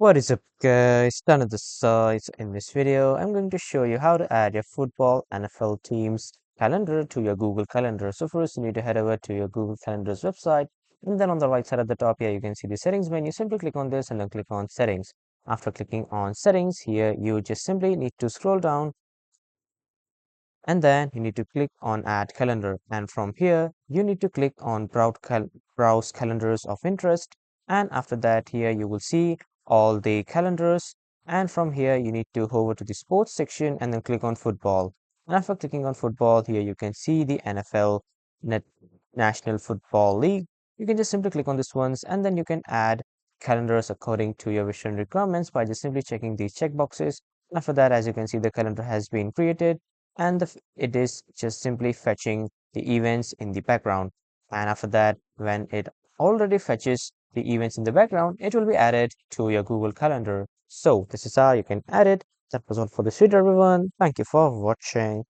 What is up guys, Done the size. In this video I'm going to show you how to add your football NFL teams calendar to your Google Calendar. So first you need to head over to your Google Calendar's website, and then on the right side at the top here you can see the settings menu. Simply click on this and then click on settings. After clicking on settings here, you just simply need to scroll down, and then you need to click on add calendar, and from here you need to click on browse calendars of interest, and after that here you will see all the calendars, and from here you need to hover to the sports section and then click on football. And after clicking on football here you can see the NFL Net National Football League. You can just simply click on this ones, and then you can add calendars according to your vision requirements by just simply checking these check boxes. After that, as you can see, the calendar has been created, and it is just simply fetching the events in the background. And after that, when it already fetches the events in the background, it will be added to your Google Calendar. So this is how you can add it. That was all for this video, everyone. Thank you for watching.